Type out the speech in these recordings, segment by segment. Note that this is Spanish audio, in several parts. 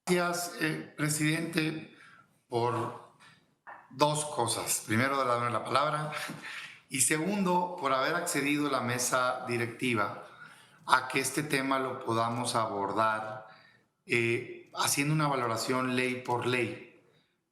Gracias, presidente, por dos cosas. Primero, darme la palabra y segundo, por haber accedido a la mesa directiva a que este tema lo podamos abordar haciendo una valoración ley por ley,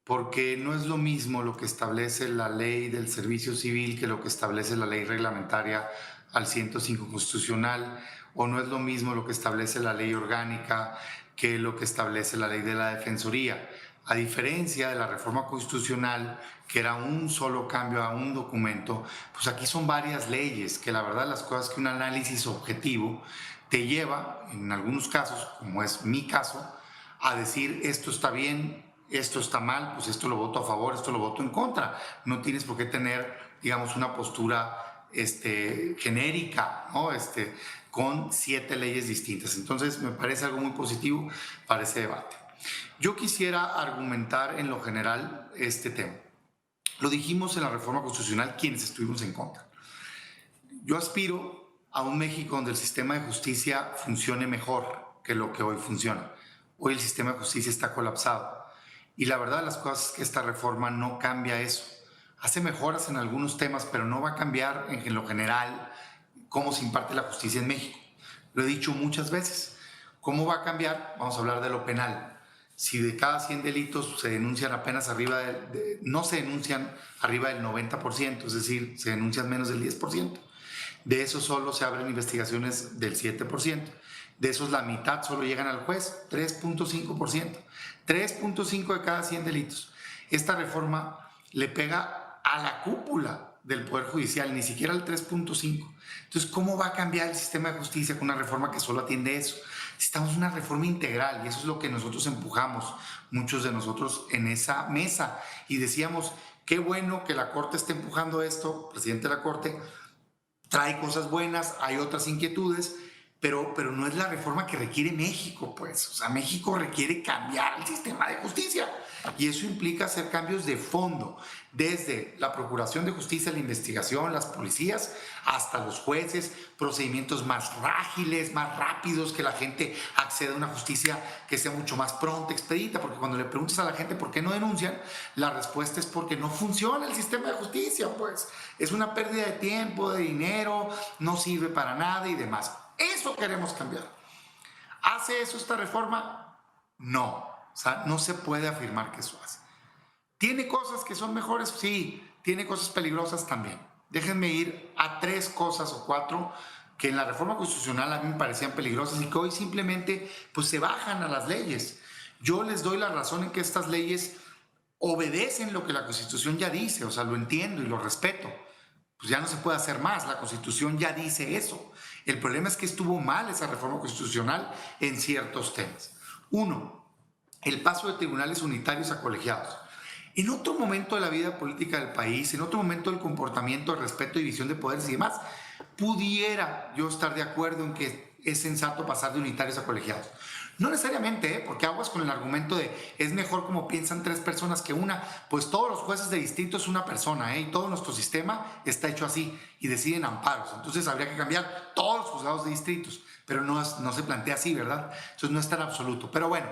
porque no es lo mismo lo que establece la ley del servicio civil que lo que establece la ley reglamentaria al 105 constitucional, o no es lo mismo lo que establece la ley orgánica que lo que establece la ley de la defensoría. A diferencia de la reforma constitucional, que era un solo cambio a un documento, pues aquí son varias leyes, que la verdad las cosas que un análisis objetivo te lleva, en algunos casos, como es mi caso, a decir esto está bien, esto está mal, pues esto lo voto a favor, esto lo voto en contra. No tienes por qué tener, digamos, una postura genérica, ¿no? Con 7 leyes distintas. Entonces, me parece algo muy positivo para ese debate. Yo quisiera argumentar en lo general este tema. Lo dijimos en la reforma constitucional quienes estuvimos en contra. Yo aspiro a un México donde el sistema de justicia funcione mejor que lo que hoy funciona. Hoy el sistema de justicia está colapsado. Y la verdad de las cosas es que esta reforma no cambia eso. Hace mejoras en algunos temas, pero no va a cambiar en lo general cómo se imparte la justicia en México. Lo he dicho muchas veces. ¿Cómo va a cambiar? Vamos a hablar de lo penal. Si de cada 100 delitos se denuncian apenas arriba no se denuncian arriba del 90%, es decir, se denuncian menos del 10%. De eso solo se abren investigaciones del 7%. De esos la mitad solo llegan al juez, 3.5%. 3.5 de cada 100 delitos. Esta reforma le pega a la cúpula del Poder Judicial, ni siquiera al 3.5. Entonces, ¿cómo va a cambiar el sistema de justicia con una reforma que solo atiende eso? Necesitamos una reforma integral y eso es lo que nosotros empujamos, muchos de nosotros en esa mesa. Y decíamos, qué bueno que la Corte esté empujando esto, presidente de la Corte, trae cosas buenas, hay otras inquietudes, pero no es la reforma que requiere México, pues. O sea, México requiere cambiar el sistema de justicia y eso implica hacer cambios de fondo, desde la Procuración de Justicia, la investigación, las policías, hasta los jueces, procedimientos más ágiles, más rápidos, que la gente acceda a una justicia que sea mucho más pronta, expedita, porque cuando le preguntas a la gente por qué no denuncian, la respuesta es porque no funciona el sistema de justicia, pues. Es una pérdida de tiempo, de dinero, no sirve para nada y demás. Eso queremos cambiar. ¿Hace eso esta reforma? No. O sea, no se puede afirmar que eso hace. ¿Tiene cosas que son mejores? Sí. ¿Tiene cosas peligrosas? También. Déjenme ir a 3 cosas o 4 que en la reforma constitucional a mí me parecían peligrosas y que hoy simplemente pues, se bajan a las leyes. Yo les doy la razón en que estas leyes obedecen lo que la Constitución ya dice, o sea, lo entiendo y lo respeto. Pues ya no se puede hacer más, la Constitución ya dice eso. El problema es que estuvo mal esa reforma constitucional en ciertos temas. 1, el paso de tribunales unitarios a colegiados. En otro momento de la vida política del país, en otro momento del comportamiento, de respeto, división de poderes y demás, pudiera yo estar de acuerdo en que es sensato pasar de unitarios a colegiados. No necesariamente, porque aguas con el argumento de es mejor como piensan 3 personas que una, pues todos los jueces de distrito es una persona, y todo nuestro sistema está hecho así y deciden amparos. Entonces habría que cambiar todos los juzgados de distritos, pero no se plantea así, ¿verdad? Entonces no es tan absoluto. Pero bueno,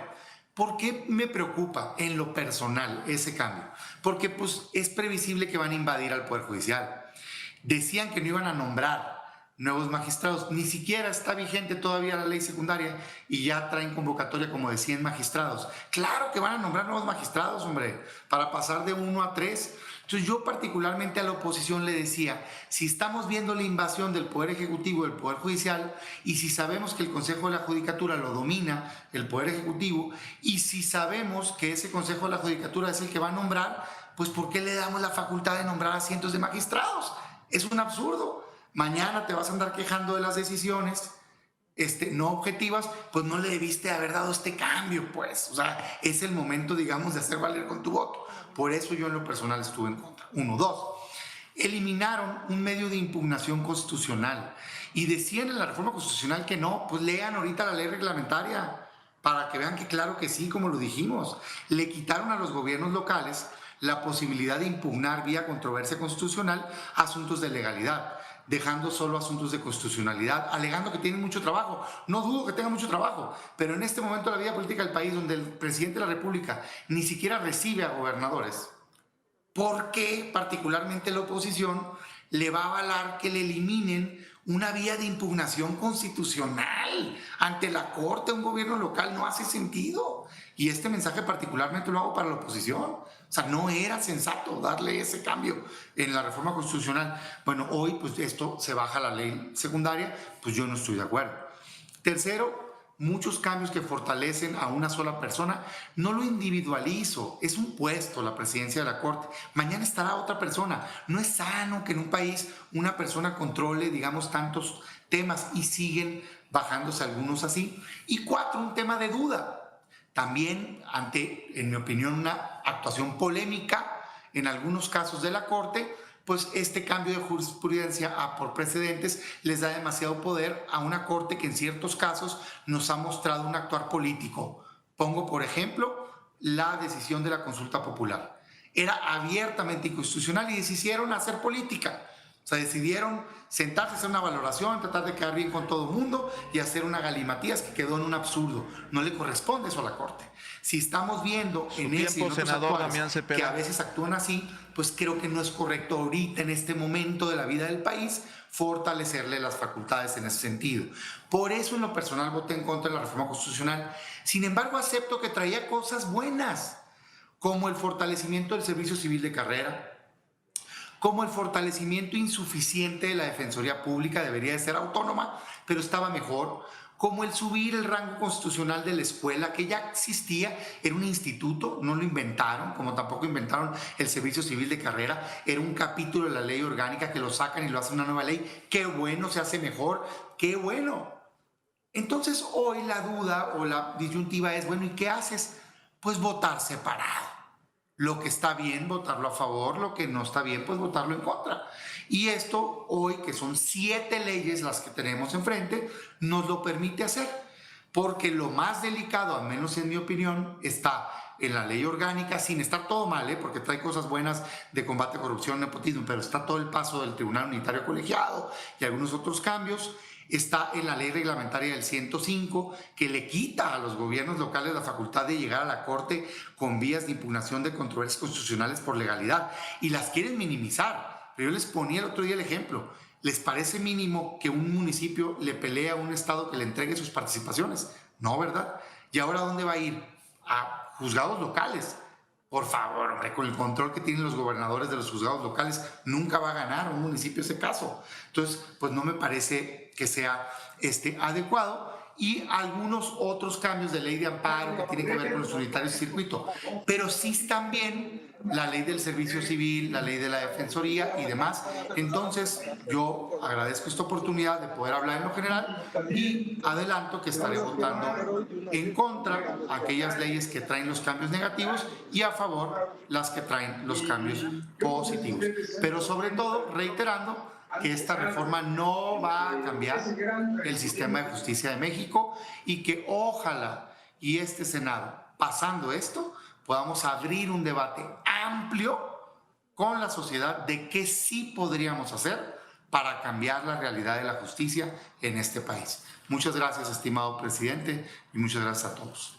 ¿por qué me preocupa en lo personal ese cambio? Porque pues es previsible que van a invadir al Poder Judicial. Decían que no iban a nombrar nuevos magistrados, ni siquiera está vigente todavía la ley secundaria y ya traen convocatoria como de 100 magistrados. Claro que van a nombrar nuevos magistrados, hombre, para pasar de 1 a 3. Entonces yo particularmente a la oposición le decía, si estamos viendo la invasión del Poder Ejecutivo del Poder Judicial y si sabemos que el Consejo de la Judicatura lo domina el Poder Ejecutivo y si sabemos que ese Consejo de la Judicatura es el que va a nombrar, pues ¿por qué le damos la facultad de nombrar a cientos de magistrados? Es un absurdo. Mañana te vas a andar quejando de las decisiones no objetivas, pues no le debiste haber dado este cambio, pues. O sea, es el momento, digamos, de hacer valer con tu voto. Por eso yo en lo personal estuve en contra. 1, 2. Eliminaron un medio de impugnación constitucional y decían en la reforma constitucional que no, pues lean ahorita la ley reglamentaria para que vean que claro que sí, como lo dijimos. Le quitaron a los gobiernos locales la posibilidad de impugnar vía controversia constitucional asuntos de legalidad. dejando solo asuntos de constitucionalidad, alegando que tienen mucho trabajo. No dudo que tengan mucho trabajo, pero en este momento de la vida política del país, donde el presidente de la República ni siquiera recibe a gobernadores, ¿por qué particularmente la oposición le va a avalar que le eliminen una vía de impugnación constitucional ante la Corte, un gobierno local? No hace sentido. Y este mensaje particularmente lo hago para la oposición. O sea, no era sensato darle ese cambio en la reforma constitucional. Bueno, hoy pues esto se baja a la ley secundaria, pues yo no estoy de acuerdo. Tercero, muchos cambios que fortalecen a una sola persona. No lo individualizo, es un puesto la presidencia de la Corte. Mañana estará otra persona. No es sano que en un país una persona controle, digamos, tantos temas y siguen bajándose algunos así. Y cuatro, un tema de duda. También ante, en mi opinión, una actuación polémica en algunos casos de la Corte, pues este cambio de jurisprudencia por precedentes les da demasiado poder a una Corte que en ciertos casos nos ha mostrado un actuar político. Pongo, por ejemplo, la decisión de la consulta popular. Era abiertamente inconstitucional y decidieron hacer política. O sea, decidieron sentarse, hacer una valoración, tratar de quedar bien con todo el mundo y hacer una galimatías que quedó en un absurdo. No le corresponde eso a la Corte. Si estamos viendo en ese y en otros actuales que a veces actúan así, pues creo que no es correcto ahorita, en este momento de la vida del país, fortalecerle las facultades en ese sentido. Por eso, en lo personal, voté en contra de la reforma constitucional. Sin embargo, acepto que traía cosas buenas, como el fortalecimiento del servicio civil de carrera, como el fortalecimiento insuficiente de la Defensoría Pública, debería de ser autónoma, pero estaba mejor, como el subir el rango constitucional de la escuela, que ya existía, era un instituto, no lo inventaron, como tampoco inventaron el servicio civil de carrera, era un capítulo de la ley orgánica que lo sacan y lo hacen una nueva ley. ¡Qué bueno! Se hace mejor, ¡qué bueno! Entonces hoy la duda o la disyuntiva es, bueno, ¿y qué haces? Pues votar separado. Lo que está bien, votarlo a favor; lo que no está bien, pues votarlo en contra. Y esto hoy, que son 7 leyes las que tenemos enfrente, nos lo permite hacer. Porque lo más delicado, al menos en mi opinión, está en la ley orgánica, sin estar todo mal, porque trae cosas buenas de combate a corrupción, nepotismo, pero está todo el paso del Tribunal Unitario Colegiado y algunos otros cambios. Está en la ley reglamentaria del 105, que le quita a los gobiernos locales la facultad de llegar a la Corte con vías de impugnación de controversias constitucionales por legalidad, y las quieren minimizar. Pero yo les ponía el otro día el ejemplo. ¿Les parece mínimo que un municipio le pelee a un estado que le entregue sus participaciones? No, ¿verdad? ¿Y ahora dónde va a ir? A juzgados locales. Por favor, hombre, con el control que tienen los gobernadores de los juzgados locales, nunca va a ganar un municipio ese caso. Entonces, pues no me parece que sea adecuado. Y algunos otros cambios de ley de amparo que tienen que ver con los unitarios de circuito. Pero sí están bien la ley del servicio civil, la ley de la defensoría y demás. Entonces, yo agradezco esta oportunidad de poder hablar en lo general y adelanto que estaré votando en contra aquellas leyes que traen los cambios negativos y a favor las que traen los cambios positivos. Pero sobre todo, reiterando que esta reforma no va a cambiar el sistema de justicia de México y que ojalá y este Senado, pasando esto, podamos abrir un debate amplio con la sociedad de qué sí podríamos hacer para cambiar la realidad de la justicia en este país. Muchas gracias, estimado presidente, y muchas gracias a todos.